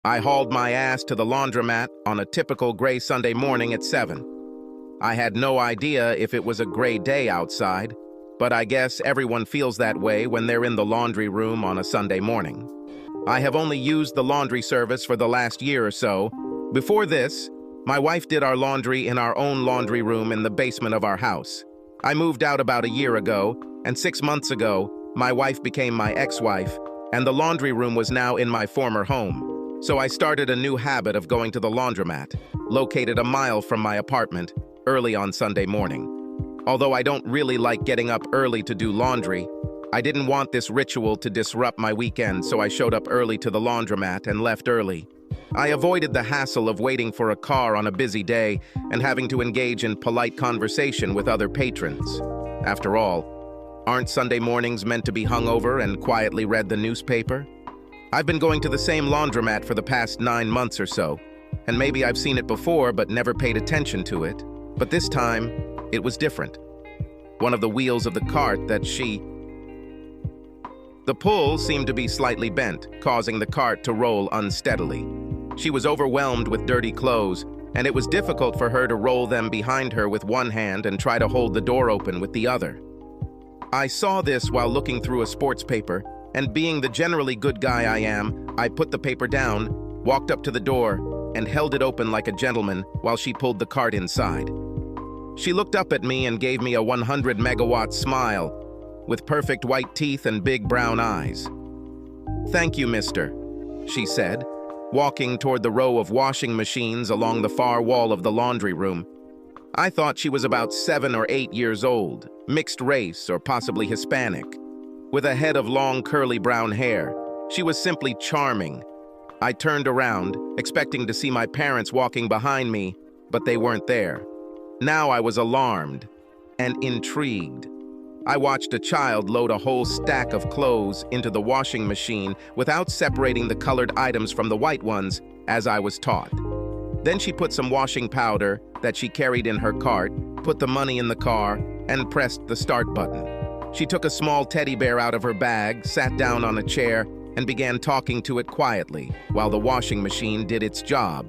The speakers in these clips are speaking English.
I hauled my ass to the laundromat on a typical gray Sunday morning at 7. I had no idea if it was a gray day outside, but I guess everyone feels that way when they're in the laundry room on a Sunday morning. I have only used the laundry service for the last year or so. Before this, my wife did our laundry in our own laundry room in the basement of our house. I moved out about a year ago, and 6 months ago, my wife became my ex-wife, and the laundry room was now in my former home. So I started a new habit of going to the laundromat, located a mile from my apartment, early on Sunday morning. Although I don't really like getting up early to do laundry, I didn't want this ritual to disrupt my weekend, so I showed up early to the laundromat and left early. I avoided the hassle of waiting for a car on a busy day and having to engage in polite conversation with other patrons. After all, aren't Sunday mornings meant to be hungover and quietly read the newspaper? I've been going to the same laundromat for the past 9 months or so, and maybe I've seen it before but never paid attention to it. But this time, it was different. One of the wheels of the cart The pull seemed to be slightly bent, causing the cart to roll unsteadily. She was overwhelmed with dirty clothes, and it was difficult for her to roll them behind her with one hand and try to hold the door open with the other. I saw this while looking through a sports paper, and being the generally good guy I am, I put the paper down, walked up to the door, and held it open like a gentleman while she pulled the cart inside. She looked up at me and gave me a 100-megawatt smile, with perfect white teeth and big brown eyes. "Thank you, mister," she said, walking toward the row of washing machines along the far wall of the laundry room. I thought she was about 7 or 8 years old, mixed race or possibly Hispanic, with a head of long curly brown hair. She was simply charming. I turned around, expecting to see my parents walking behind me, but they weren't there. Now I was alarmed and intrigued. I watched a child load a whole stack of clothes into the washing machine without separating the colored items from the white ones, as I was taught. Then she put some washing powder that she carried in her cart, put the money in the car, and pressed the start button. She took a small teddy bear out of her bag, sat down on a chair, and began talking to it quietly while the washing machine did its job.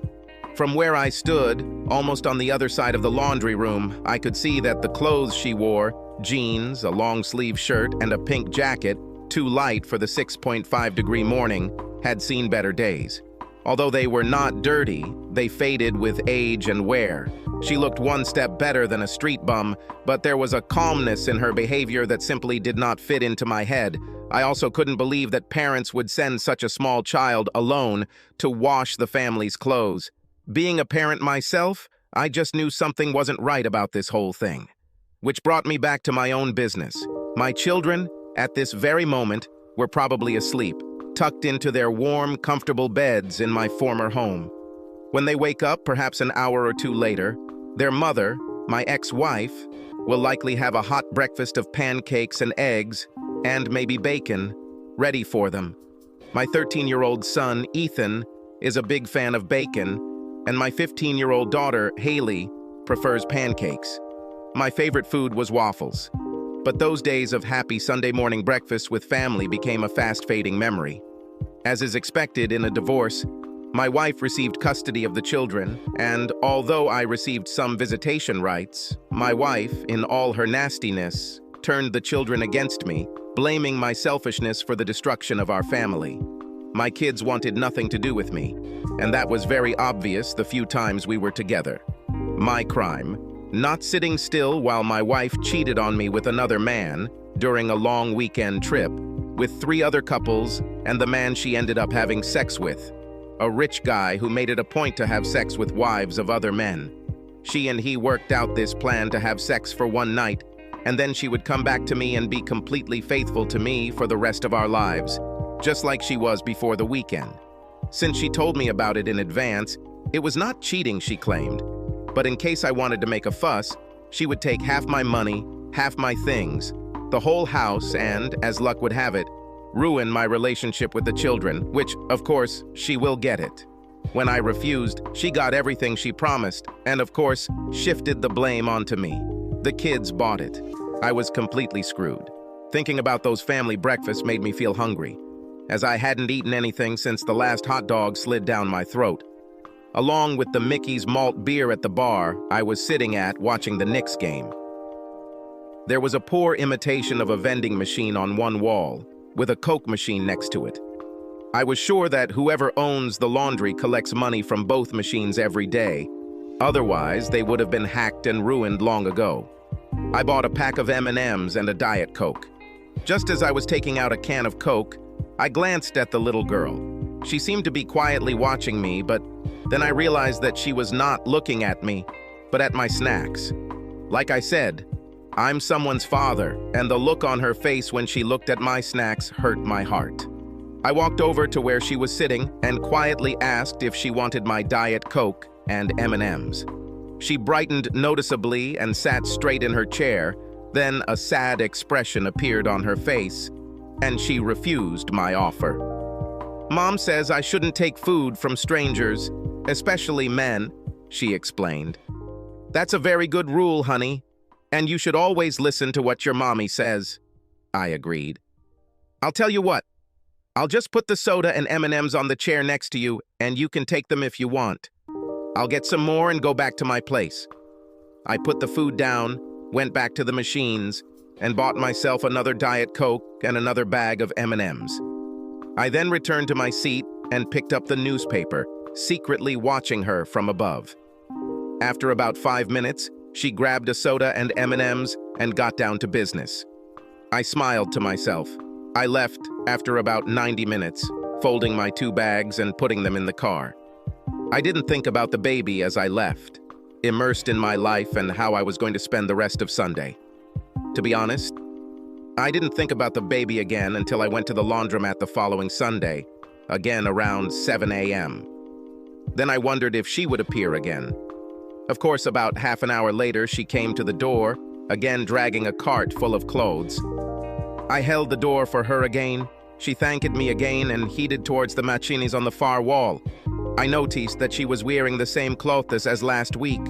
From where I stood, almost on the other side of the laundry room, I could see that the clothes she wore, jeans, a long-sleeve shirt, and a pink jacket, too light for the 6.5-degree morning, had seen better days. Although they were not dirty, they faded with age and wear. She looked one step better than a street bum, but there was a calmness in her behavior that simply did not fit into my head. I also couldn't believe that parents would send such a small child alone to wash the family's clothes. Being a parent myself, I just knew something wasn't right about this whole thing. Which brought me back to my own business. My children, at this very moment, were probably asleep, tucked into their warm, comfortable beds in my former home. When they wake up, perhaps an hour or two later, their mother, my ex-wife, will likely have a hot breakfast of pancakes and eggs, and maybe bacon, ready for them. My 13-year-old son, Ethan, is a big fan of bacon, and my 15-year-old daughter, Haley, prefers pancakes. My favorite food was waffles. But those days of happy Sunday morning breakfast with family became a fast-fading memory. As is expected in a divorce, my wife received custody of the children, and although I received some visitation rights, my wife, in all her nastiness, turned the children against me, blaming my selfishness for the destruction of our family. My kids wanted nothing to do with me, and that was very obvious the few times we were together. My crime, not sitting still while my wife cheated on me with another man during a long weekend trip, with 3 other couples and the man she ended up having sex with, a rich guy who made it a point to have sex with wives of other men. She and he worked out this plan to have sex for one night, and then she would come back to me and be completely faithful to me for the rest of our lives, just like she was before the weekend. Since she told me about it in advance, it was not cheating, she claimed, but in case I wanted to make a fuss, she would take half my money, half my things, the whole house, and, as luck would have it, ruin my relationship with the children, which, of course, she will get it. When I refused, she got everything she promised, and of course, shifted the blame onto me. The kids bought it. I was completely screwed. Thinking about those family breakfasts made me feel hungry. as I hadn't eaten anything since the last hot dog slid down my throat. Along with the Mickey's malt beer at the bar I was sitting at watching the Knicks game. There was a poor imitation of a vending machine on one wall, with a Coke machine next to it. I was sure that whoever owns the laundry collects money from both machines every day. Otherwise, they would have been hacked and ruined long ago. I bought a pack of M&Ms and a Diet Coke. Just as I was taking out a can of Coke, I glanced at the little girl. She seemed to be quietly watching me, but then I realized that she was not looking at me, but at my snacks. Like I said, I'm someone's father, and the look on her face when she looked at my snacks hurt my heart. I walked over to where she was sitting and quietly asked if she wanted my Diet Coke and M&Ms. She brightened noticeably and sat straight in her chair. Then a sad expression appeared on her face, and she refused my offer. "Mom says I shouldn't take food from strangers, especially men," she explained. "That's a very good rule, honey, and you should always listen to what your mommy says," I agreed. "I'll tell you what, I'll just put the soda and M&Ms on the chair next to you, and you can take them if you want. I'll get some more and go back to my place." I put the food down, went back to the machines, and bought myself another Diet Coke and another bag of M&Ms. I then returned to my seat and picked up the newspaper, secretly watching her from above. After about 5 minutes, she grabbed a soda and M&Ms and got down to business. I smiled to myself. I left after about 90 minutes, folding my 2 bags and putting them in the car. I didn't think about the baby as I left, immersed in my life and how I was going to spend the rest of Sunday. To be honest, I didn't think about the baby again until I went to the laundromat the following Sunday, again around 7 a.m. Then I wondered if she would appear again. Of course, about half an hour later, she came to the door, again dragging a cart full of clothes. I held the door for her again. She thanked me again and headed towards the machines on the far wall. I noticed that she was wearing the same clothes as last week.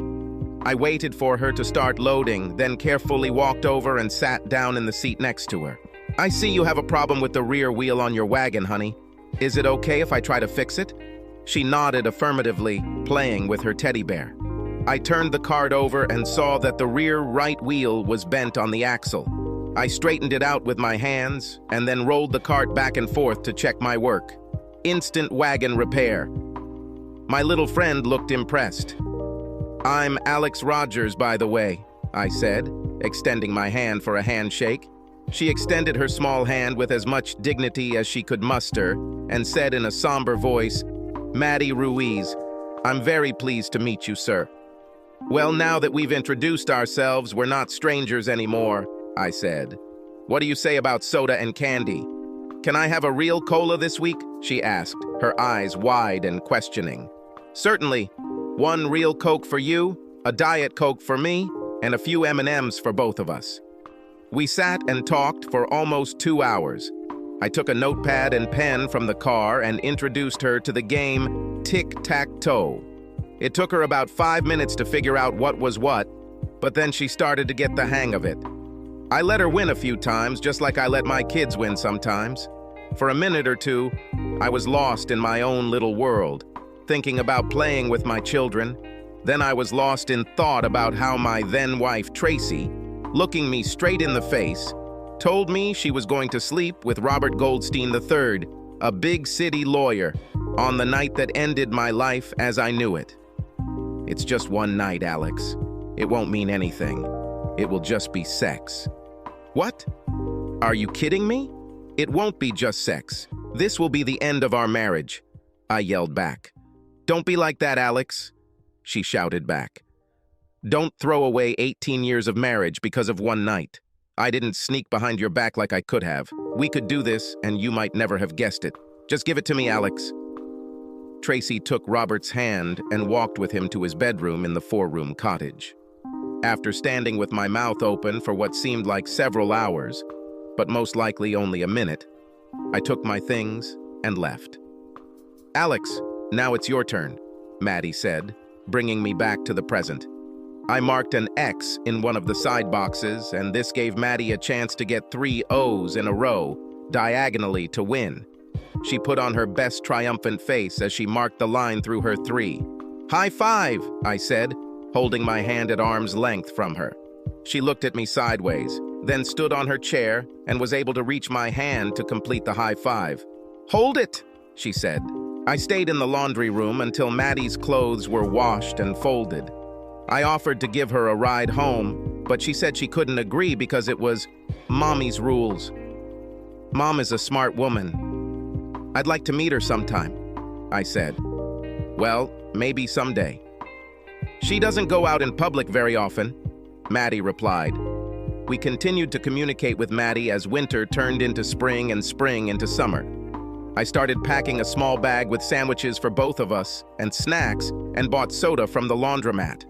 I waited for her to start loading, then carefully walked over and sat down in the seat next to her. "I see you have a problem with the rear wheel on your wagon, honey. Is it okay if I try to fix it?" She nodded affirmatively, playing with her teddy bear. I turned the cart over and saw that the rear right wheel was bent on the axle. I straightened it out with my hands and then rolled the cart back and forth to check my work. Instant wagon repair. My little friend looked impressed. "I'm Alex Rogers, by the way," I said, extending my hand for a handshake. She extended her small hand with as much dignity as she could muster and said in a somber voice, "Maddie Ruiz, I'm very pleased to meet you, sir." "Well, now that we've introduced ourselves, we're not strangers anymore," I said. "What do you say about soda and candy? Can I have a real cola this week?" she asked, her eyes wide and questioning. "Certainly. 1 real Coke for you, a Diet Coke for me, and a few M&Ms for both of us." We sat and talked for almost 2 hours. I took a notepad and pen from the car and introduced her to the game Tic-Tac-Toe. It took her about 5 minutes to figure out what was what, but then she started to get the hang of it. I let her win a few times, just like I let my kids win sometimes. For a minute or two, I was lost in my own little world, thinking about playing with my children. Then I was lost in thought about how my then-wife, Tracy, looking me straight in the face, told me she was going to sleep with Robert Goldstein III, a big city lawyer, on the night that ended my life as I knew it. It's just one night, Alex. It won't mean anything. It will just be sex. What? Are you kidding me? It won't be just sex. This will be the end of our marriage, I yelled back. Don't be like that, Alex, she shouted back. Don't throw away 18 years of marriage because of one night. I didn't sneak behind your back like I could have. We could do this, and you might never have guessed it. Just give it to me, Alex. Tracy took Robert's hand and walked with him to his bedroom in the 4-room cottage. After standing with my mouth open for what seemed like several hours, but most likely only a minute, I took my things and left. Alex, now it's your turn, Maddie said, bringing me back to the present. I marked an X in one of the side boxes, and this gave Maddie a chance to get 3 O's in a row, diagonally, to win. She put on her best triumphant face as she marked the line through her 3. "High five," I said, holding my hand at arm's length from her. She looked at me sideways, then stood on her chair and was able to reach my hand to complete the high five. "Hold it," she said. I stayed in the laundry room until Maddie's clothes were washed and folded. I offered to give her a ride home, but she said she couldn't agree because it was Mommy's rules. Mom is a smart woman. I'd like to meet her sometime, I said. Well, maybe someday. She doesn't go out in public very often, Maddie replied. We continued to communicate with Maddie as winter turned into spring and spring into summer. I started packing a small bag with sandwiches for both of us and snacks and bought soda from the laundromat.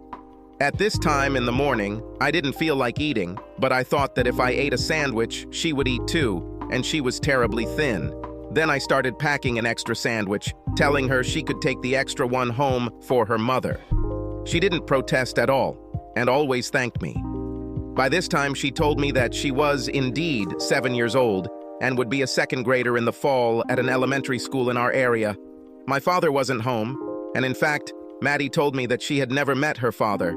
At this time in the morning, I didn't feel like eating, but I thought that if I ate a sandwich, she would eat too, and she was terribly thin. Then I started packing an extra sandwich, telling her she could take the extra one home for her mother. She didn't protest at all, and always thanked me. By this time, she told me that she was indeed 7 years old and would be a second grader in the fall at an elementary school in our area. My father wasn't home, and in fact, Maddie told me that she had never met her father.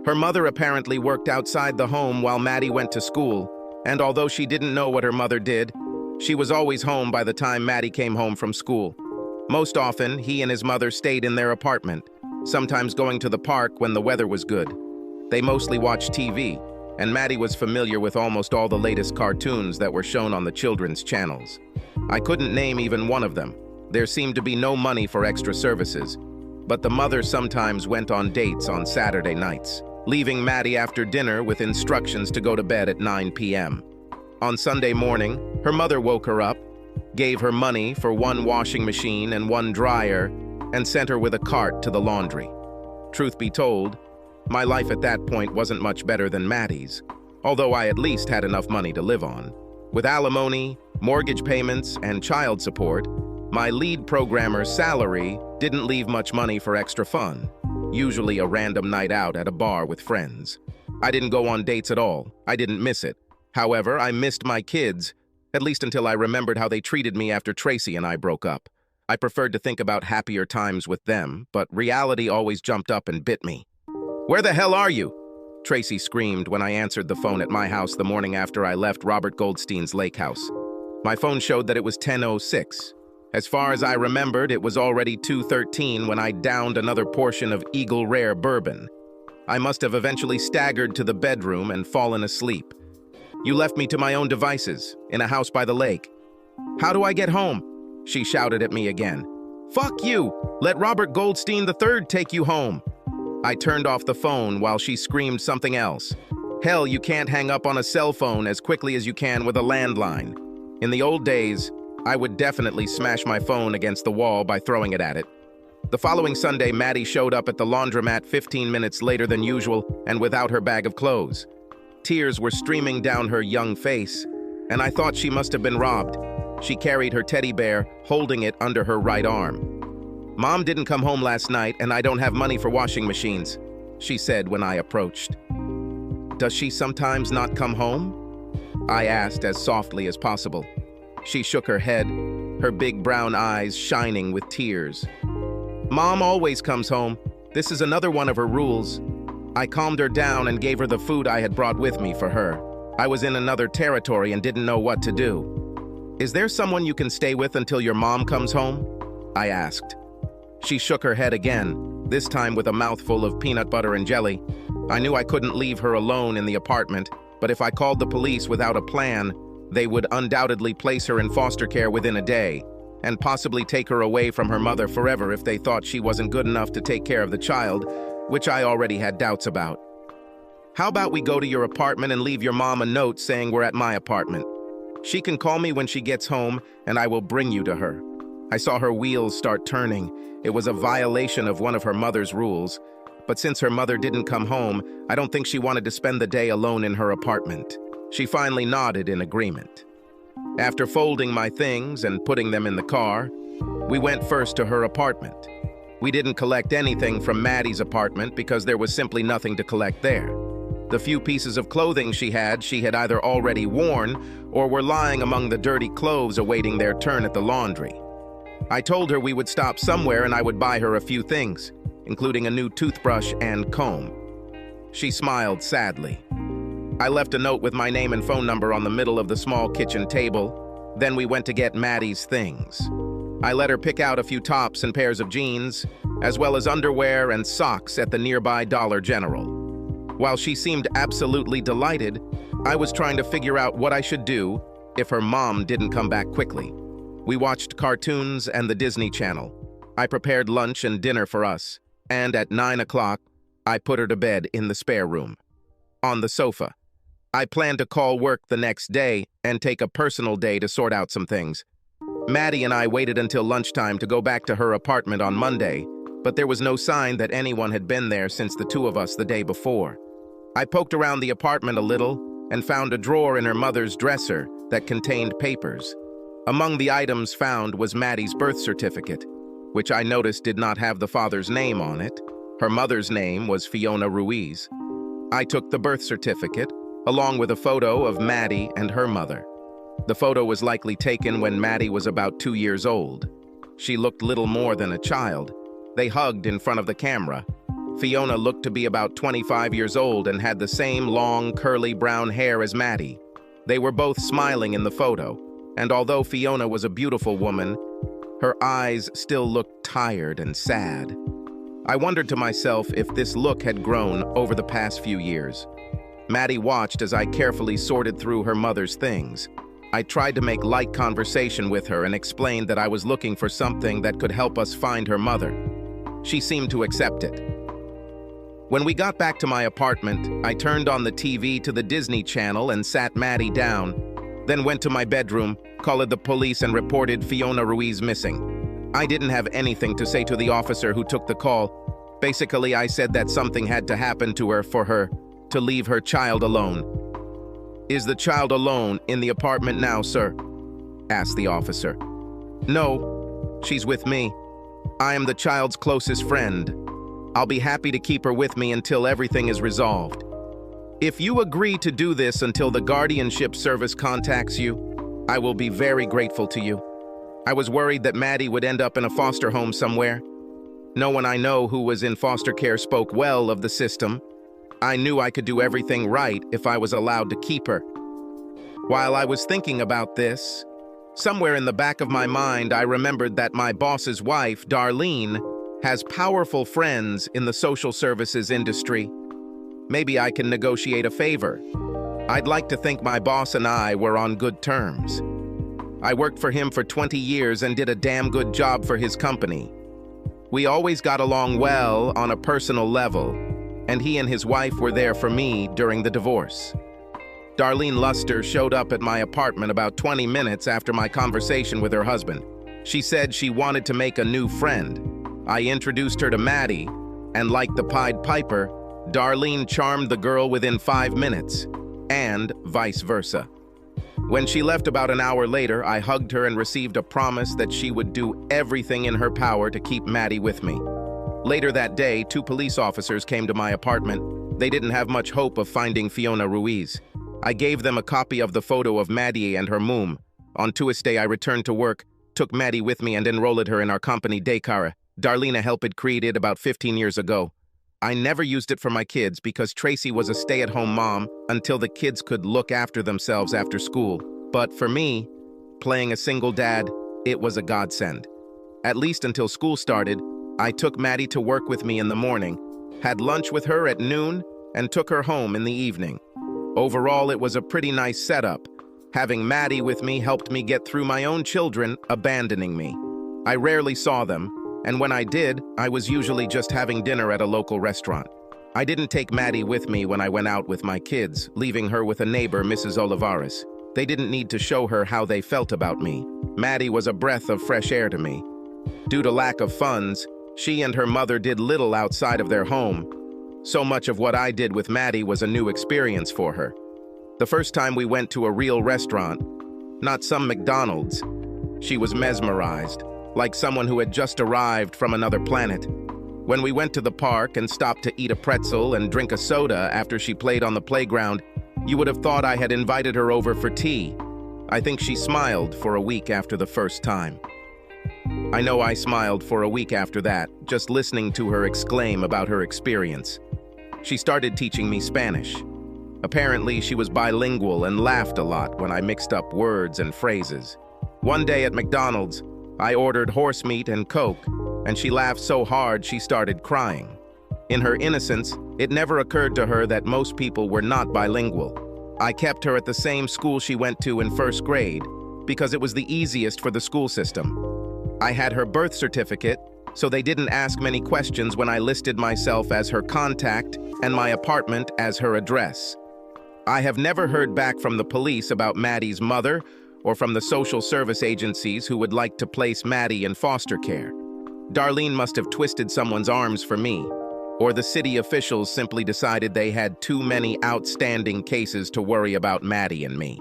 Her mother apparently worked outside the home while Maddie went to school, and although she didn't know what her mother did, she was always home by the time Maddie came home from school. Most often, he and his mother stayed in their apartment, sometimes going to the park when the weather was good. They mostly watched TV, and Maddie was familiar with almost all the latest cartoons that were shown on the children's channels. I couldn't name even one of them. There seemed to be no money for extra services, but the mother sometimes went on dates on Saturday nights, leaving Maddie after dinner with instructions to go to bed at 9 p.m. On Sunday morning, her mother woke her up, gave her money for one washing machine and one dryer, and sent her with a cart to the laundry. Truth be told, my life at that point wasn't much better than Maddie's, although I at least had enough money to live on. With alimony, mortgage payments, and child support, my lead programmer's salary didn't leave much money for extra fun, usually a random night out at a bar with friends. I didn't go on dates at all. I didn't miss it. However, I missed my kids, at least until I remembered how they treated me after Tracy and I broke up. I preferred to think about happier times with them, but reality always jumped up and bit me. "Where the hell are you?" Tracy screamed when I answered the phone at my house the morning after I left Robert Goldstein's lake house. My phone showed that it was 10:06. As far as I remembered, it was already 2:13 when I downed another portion of Eagle Rare bourbon. I must have eventually staggered to the bedroom and fallen asleep. "You left me to my own devices, in a house by the lake." "How do I get home?" She shouted at me again. "Fuck you! Let Robert Goldstein III take you home." I turned off the phone while she screamed something else. Hell, you can't hang up on a cell phone as quickly as you can with a landline. In the old days, I would definitely smash my phone against the wall by throwing it at it. The following Sunday, Maddie showed up at the laundromat 15 minutes later than usual and without her bag of clothes. Tears were streaming down her young face, and I thought she must have been robbed. She carried her teddy bear, holding it under her right arm. "Mom didn't come home last night, and I don't have money for washing machines," she said when I approached. "Does she sometimes not come home?" I asked as softly as possible. She shook her head, her big brown eyes shining with tears. "Mom always comes home. This is another one of her rules." I calmed her down and gave her the food I had brought with me for her. I was in another territory and didn't know what to do. "Is there someone you can stay with until your mom comes home?" I asked. She shook her head again, this time with a mouthful of peanut butter and jelly. I knew I couldn't leave her alone in the apartment, but if I called the police without a plan, they would undoubtedly place her in foster care within a day, and possibly take her away from her mother forever if they thought she wasn't good enough to take care of the child, which I already had doubts about. "How about we go to your apartment and leave your mom a note saying we're at my apartment? She can call me when she gets home, and I will bring you to her." I saw her wheels start turning. It was a violation of one of her mother's rules, but since her mother didn't come home, I don't think she wanted to spend the day alone in her apartment. She finally nodded in agreement. After folding my things and putting them in the car, we went first to her apartment. We didn't collect anything from Maddie's apartment because there was simply nothing to collect there. The few pieces of clothing she had either already worn or were lying among the dirty clothes awaiting their turn at the laundry. I told her we would stop somewhere and I would buy her a few things, including a new toothbrush and comb. She smiled sadly. I left a note with my name and phone number on the middle of the small kitchen table. Then we went to get Maddie's things. I let her pick out a few tops and pairs of jeans, as well as underwear and socks at the nearby Dollar General. While she seemed absolutely delighted, I was trying to figure out what I should do if her mom didn't come back quickly. We watched cartoons and the Disney Channel. I prepared lunch and dinner for us, and at 9 o'clock, I put her to bed in the spare room. On the sofa. I planned to call work the next day and take a personal day to sort out some things. Maddie and I waited until lunchtime to go back to her apartment on Monday, but there was no sign that anyone had been there since the two of us the day before. I poked around the apartment a little and found a drawer in her mother's dresser that contained papers. Among the items found was Maddie's birth certificate, which I noticed did not have the father's name on it. Her mother's name was Fiona Ruiz. I took the birth certificate, along with a photo of Maddie and her mother. The photo was likely taken when Maddie was about 2 years old. She looked little more than a child. They hugged in front of the camera. Fiona looked to be about 25 years old and had the same long, curly brown hair as Maddie. They were both smiling in the photo, and although Fiona was a beautiful woman, her eyes still looked tired and sad. I wondered to myself if this look had grown over the past few years. Maddie watched as I carefully sorted through her mother's things. I tried to make light conversation with her and explained that I was looking for something that could help us find her mother. She seemed to accept it. When we got back to my apartment, I turned on the TV to the Disney Channel and sat Maddie down, then went to my bedroom, called the police and reported Fiona Ruiz missing. I didn't have anything to say to the officer who took the call. Basically, I said that something had to happen to her for her to leave her child alone. "Is the child alone in the apartment now, sir?" asked the officer. "No, she's with me. I am the child's closest friend. I'll be happy to keep her with me until everything is resolved. If you agree to do this until the guardianship service contacts you, I will be very grateful to you." I was worried that Maddie would end up in a foster home somewhere. No one I know who was in foster care spoke well of the system. I knew I could do everything right if I was allowed to keep her. While I was thinking about this, somewhere in the back of my mind, I remembered that my boss's wife, Darlene, has powerful friends in the social services industry. Maybe I can negotiate a favor. I'd like to think my boss and I were on good terms. I worked for him for 20 years and did a damn good job for his company. We always got along well on a personal level, and he and his wife were there for me during the divorce. Darlene Luster showed up at my apartment about 20 minutes after my conversation with her husband. She said she wanted to make a new friend. I introduced her to Maddie, and like the Pied Piper, Darlene charmed the girl within 5 minutes, and vice versa. When she left about an hour later, I hugged her and received a promise that she would do everything in her power to keep Maddie with me. Later that day, 2 police officers came to my apartment. They didn't have much hope of finding Fiona Ruiz. I gave them a copy of the photo of Maddie and her mum. On Tuesday, I returned to work, took Maddie with me and enrolled her in our company daycare. Darlene helped create it about 15 years ago. I never used it for my kids because Tracy was a stay-at-home mom until the kids could look after themselves after school. But for me, playing a single dad, it was a godsend. At least until school started, I took Maddie to work with me in the morning, had lunch with her at noon, and took her home in the evening. Overall, it was a pretty nice setup. Having Maddie with me helped me get through my own children abandoning me. I rarely saw them, and when I did, I was usually just having dinner at a local restaurant. I didn't take Maddie with me when I went out with my kids, leaving her with a neighbor, Mrs. Olivares. They didn't need to show her how they felt about me. Maddie was a breath of fresh air to me. Due to lack of funds, she and her mother did little outside of their home. So much of what I did with Maddie was a new experience for her. The first time we went to a real restaurant, not some McDonald's, she was mesmerized, like someone who had just arrived from another planet. When we went to the park and stopped to eat a pretzel and drink a soda after she played on the playground, you would have thought I had invited her over for tea. I think she smiled for a week after the first time. I know I smiled for a week after that, just listening to her exclaim about her experience. She started teaching me Spanish. Apparently, she was bilingual and laughed a lot when I mixed up words and phrases. One day at McDonald's, I ordered horse meat and Coke, and she laughed so hard she started crying. In her innocence, it never occurred to her that most people were not bilingual. I kept her at the same school she went to in first grade because it was the easiest for the school system. I had her birth certificate, so they didn't ask many questions when I listed myself as her contact and my apartment as her address. I have never heard back from the police about Maddie's mother or from the social service agencies who would like to place Maddie in foster care. Darlene must have twisted someone's arms for me, or the city officials simply decided they had too many outstanding cases to worry about Maddie and me.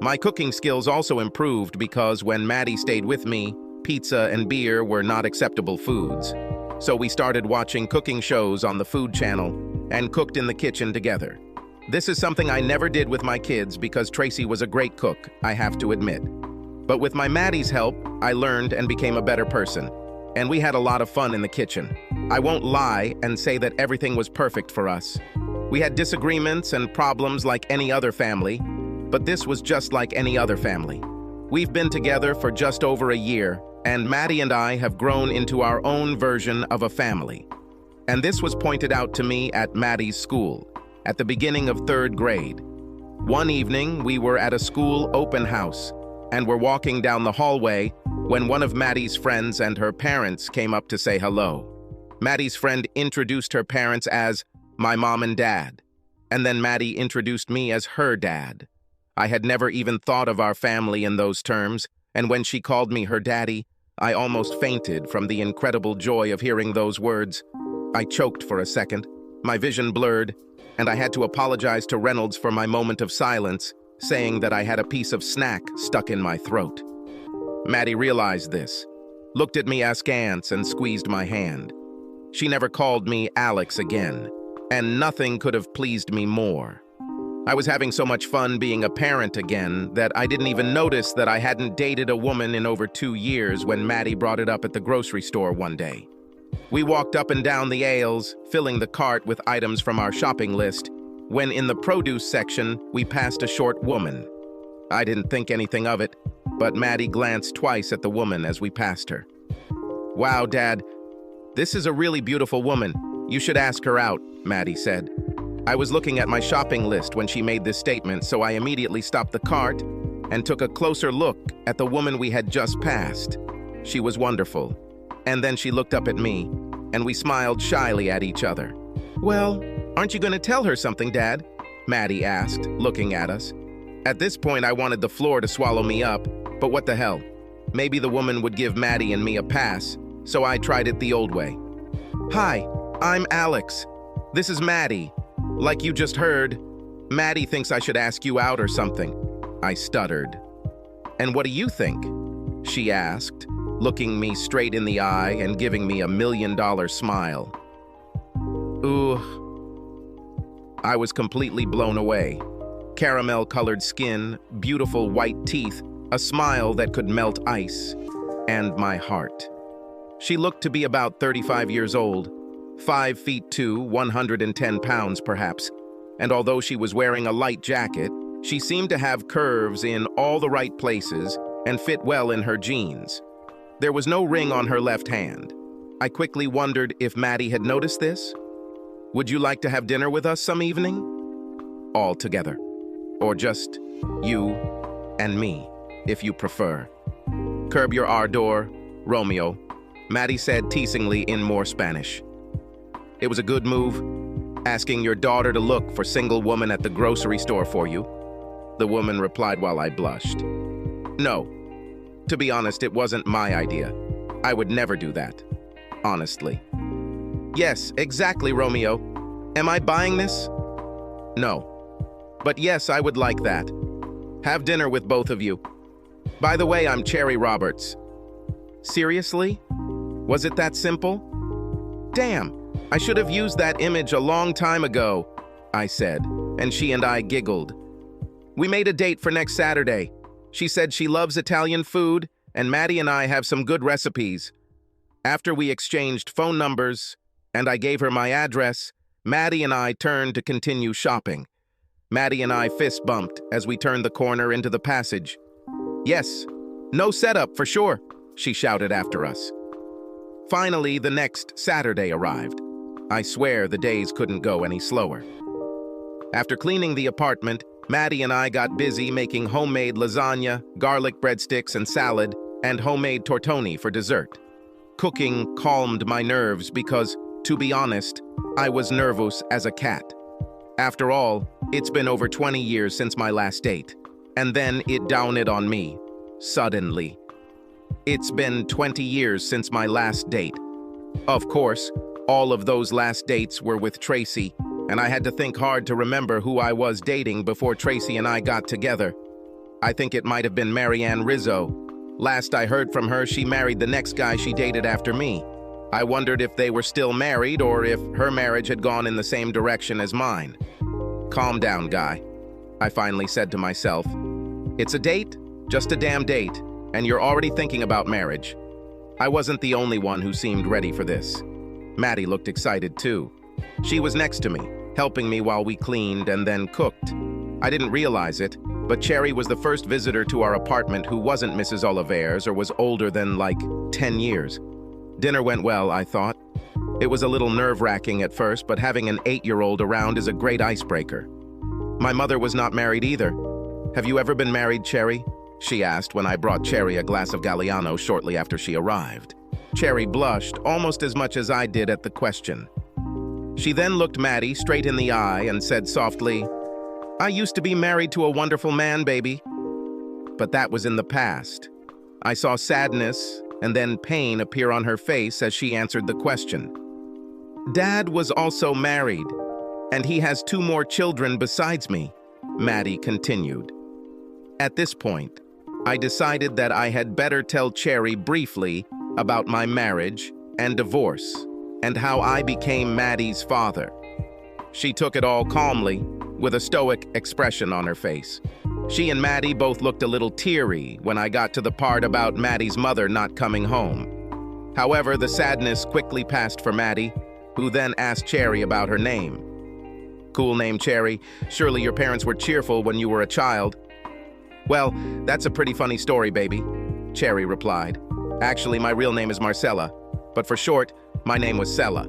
My cooking skills also improved because when Maddie stayed with me, pizza and beer were not acceptable foods. So we started watching cooking shows on the Food Channel and cooked in the kitchen together. This is something I never did with my kids because Tracy was a great cook, I have to admit. But with my Maddie's help, I learned and became a better person. And we had a lot of fun in the kitchen. I won't lie and say that everything was perfect for us. We had disagreements and problems like any other family, but this was just like any other family. We've been together for just over a year, and Maddie and I have grown into our own version of a family. And this was pointed out to me at Maddie's school, at the beginning of third grade. One evening, we were at a school open house, and were walking down the hallway when one of Maddie's friends and her parents came up to say hello. Maddie's friend introduced her parents as my mom and dad, and then Maddie introduced me as her dad. I had never even thought of our family in those terms, and when she called me her daddy, I almost fainted from the incredible joy of hearing those words. I choked for a second, my vision blurred, and I had to apologize to Reynolds for my moment of silence, saying that I had a piece of snack stuck in my throat. Maddie realized this, looked at me askance and squeezed my hand. She never called me Alex again, and nothing could have pleased me more. I was having so much fun being a parent again that I didn't even notice that I hadn't dated a woman in over 2 years when Maddie brought it up at the grocery store one day. We walked up and down the aisles, filling the cart with items from our shopping list, when in the produce section, we passed a short woman. I didn't think anything of it, but Maddie glanced twice at the woman as we passed her. "Wow, Dad, this is a really beautiful woman. You should ask her out," Maddie said. I was looking at my shopping list when she made this statement, so I immediately stopped the cart and took a closer look at the woman we had just passed. She was wonderful. And then she looked up at me, and we smiled shyly at each other. "Well, aren't you going to tell her something, Dad?" Maddie asked, looking at us. At this point, I wanted the floor to swallow me up, but what the hell? Maybe the woman would give Maddie and me a pass, so I tried it the old way. "Hi, I'm Alex. This is Maddie. Like you just heard, Maddie thinks I should ask you out or something," I stuttered. "And what do you think?" she asked, looking me straight in the eye and giving me $1 million smile. Ooh. I was completely blown away. Caramel-colored skin, beautiful white teeth, a smile that could melt ice, and my heart. She looked to be about 35 years old, 5'2", 110 pounds perhaps, and although she was wearing a light jacket, she seemed to have curves in all the right places and fit well in her jeans. There was no ring on her left hand. I quickly wondered if Maddie had noticed this. "Would you like to have dinner with us some evening?" All together. Or just you and me, if you prefer. "Curb your ardor, Romeo," Maddie said teasingly in more Spanish. "It was a good move, asking your daughter to look for single woman at the grocery store for you," the woman replied while I blushed. "No. To be honest, it wasn't my idea. I would never do that. Honestly." "Yes, exactly, Romeo. Am I buying this?" "No. But yes, I would like that. Have dinner with both of you. By the way, I'm Cherry Roberts." "Seriously? Was it that simple?" "Damn, I should have used that image a long time ago," I said, and she and I giggled. "We made a date for next Saturday. She said she loves Italian food, and Maddie and I have some good recipes. After we exchanged phone numbers, and I gave her my address, Maddie and I turned to continue shopping. Maddie and I fist bumped as we turned the corner into the passage. "Yes, no setup for sure," she shouted after us. Finally, the next Saturday arrived. I swear the days couldn't go any slower. After cleaning the apartment, Maddie and I got busy making homemade lasagna, garlic breadsticks and salad, and homemade tortoni for dessert. Cooking calmed my nerves because, to be honest, I was nervous as a cat. After all, it's been over 20 years since my last date, and then it dawned on me, suddenly. It's been 20 years since my last date. Of course, all of those last dates were with Tracy, and I had to think hard to remember who I was dating before Tracy and I got together. I think it might have been Marianne Rizzo. Last I heard from her, she married the next guy she dated after me. I wondered if they were still married or if her marriage had gone in the same direction as mine. "Calm down, guy," I finally said to myself. "It's a date, just a damn date, and you're already thinking about marriage." I wasn't the only one who seemed ready for this. Maddie looked excited too. She was next to me, helping me while we cleaned and then cooked. I didn't realize it, but Cherry was the first visitor to our apartment who wasn't Mrs. Oliver's or was older than, like, 10 years. Dinner went well, I thought. It was a little nerve-wracking at first, but having an 8-year-old around is a great icebreaker. My mother was not married either. "Have you ever been married, Cherry?" she asked when I brought Cherry a glass of Galliano shortly after she arrived. Cherry blushed almost as much as I did at the question. She then looked Maddie straight in the eye and said softly, "I used to be married to a wonderful man, baby." But that was in the past. I saw sadness and then pain appear on her face as she answered the question. "Dad was also married, and he has 2 more children besides me," Maddie continued. At this point, I decided that I had better tell Cherry briefly about my marriage and divorce and how I became Maddie's father. She took it all calmly, with a stoic expression on her face. She and Maddie both looked a little teary when I got to the part about Maddie's mother not coming home. However, the sadness quickly passed for Maddie, who then asked Cherry about her name. "Cool name, Cherry. Surely your parents were cheerful when you were a child." "Well, that's a pretty funny story, baby," Cherry replied. "Actually, my real name is Marcella, but for short, my name was Sella."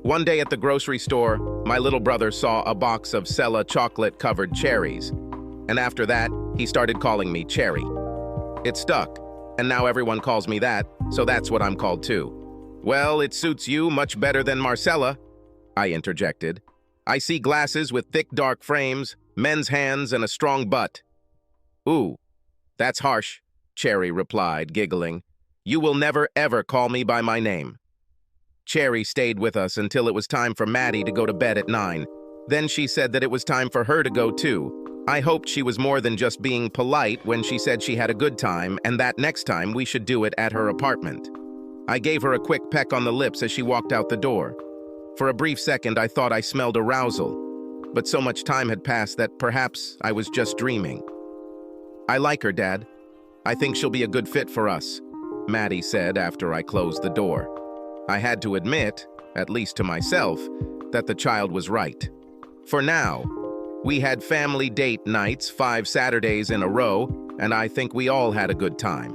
One day at the grocery store, my little brother saw a box of Sella chocolate-covered cherries, and after that, he started calling me Cherry. It stuck, and now everyone calls me that, so that's what I'm called too. "Well, it suits you much better than Marcella," I interjected. "I see glasses with thick dark frames, men's hands, and a strong butt." "Ooh, that's harsh," Cherry replied, giggling. "You will never ever call me by my name." Cherry stayed with us until it was time for Maddie to go to bed at 9. Then she said that it was time for her to go too. I hoped she was more than just being polite when she said she had a good time and that next time we should do it at her apartment. I gave her a quick peck on the lips as she walked out the door. For a brief second, I thought I smelled arousal, but so much time had passed that perhaps I was just dreaming. "I like her, Dad. I think she'll be a good fit for us," Maddie said after I closed the door. I had to admit, at least to myself, that the child was right. For now, we had family date nights 5 Saturdays in a row, and I think we all had a good time.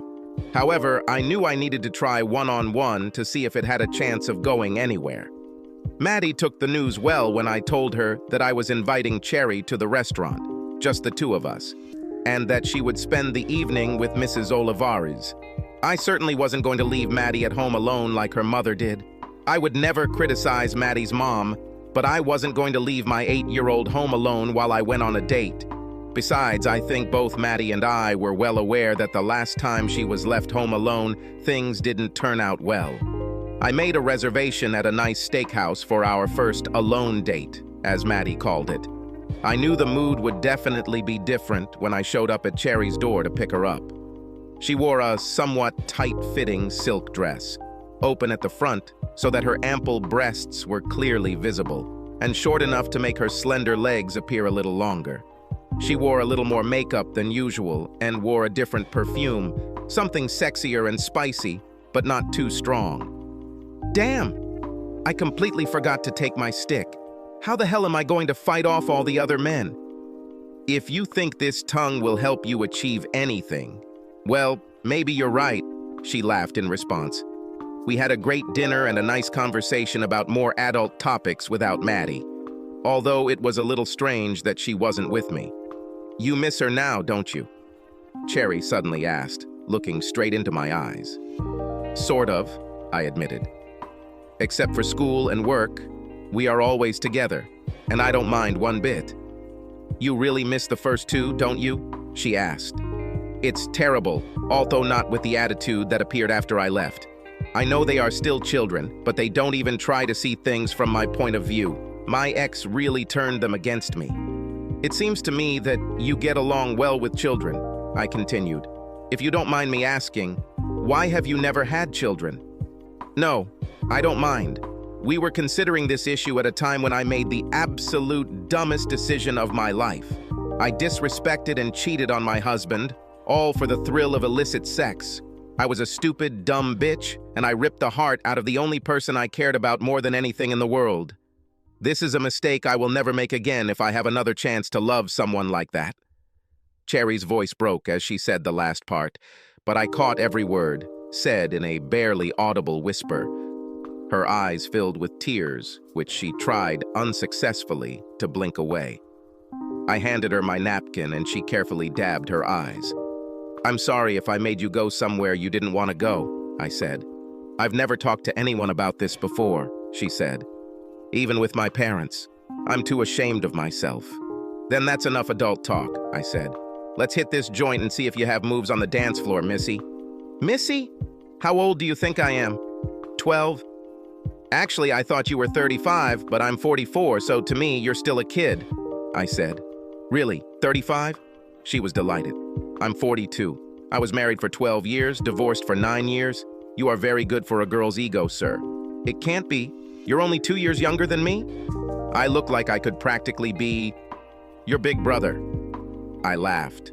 However, I knew I needed to try one-on-one to see if it had a chance of going anywhere. Maddie took the news well when I told her that I was inviting Cherry to the restaurant, just the 2 of us, and that she would spend the evening with Mrs. Olivares. I certainly wasn't going to leave Maddie at home alone like her mother did. I would never criticize Maddie's mom, but I wasn't going to leave my 8-year-old home alone while I went on a date. Besides, I think both Maddie and I were well aware that the last time she was left home alone, things didn't turn out well. I made a reservation at a nice steakhouse for our first alone date, as Maddie called it. I knew the mood would definitely be different when I showed up at Cherry's door to pick her up. She wore a somewhat tight-fitting silk dress, open at the front so that her ample breasts were clearly visible, and short enough to make her slender legs appear a little longer. She wore a little more makeup than usual and wore a different perfume, something sexier and spicy, but not too strong. Damn! I completely forgot to take my stick. How the hell am I going to fight off all the other men? If you think this tongue will help you achieve anything, well, maybe you're right, she laughed in response. We had a great dinner and a nice conversation about more adult topics without Maddie, although it was a little strange that she wasn't with me. You miss her now, don't you? Cherry suddenly asked, looking straight into my eyes. Sort of, I admitted. Except for school and work, we are always together, and I don't mind one bit. You really miss the first two, don't you? She asked. It's terrible, although not with the attitude that appeared after I left. I know they are still children, but they don't even try to see things from my point of view. My ex really turned them against me. It seems to me that you get along well with children, I continued. If you don't mind me asking, why have you never had children? No, I don't mind. We were considering this issue at a time when I made the absolute dumbest decision of my life. I disrespected and cheated on my husband, all for the thrill of illicit sex. I was a stupid, dumb bitch, and I ripped the heart out of the only person I cared about more than anything in the world. This is a mistake I will never make again if I have another chance to love someone like that. Cherry's voice broke as she said the last part, but I caught every word, said in a barely audible whisper. Her eyes filled with tears, which she tried unsuccessfully to blink away. I handed her my napkin and she carefully dabbed her eyes. I'm sorry if I made you go somewhere you didn't want to go, I said. I've never talked to anyone about this before, she said. Even with my parents. I'm too ashamed of myself. Then that's enough adult talk, I said. Let's hit this joint and see if you have moves on the dance floor, Missy. Missy? How old do you think I am? 12? Actually, I thought you were 35, but I'm 44, so to me, you're still a kid, I said. Really, 35? She was delighted. I'm 42. I was married for 12 years, divorced for 9 years. You are very good for a girl's ego, sir. It can't be. You're only 2 years younger than me? I look like I could practically be your big brother. I laughed.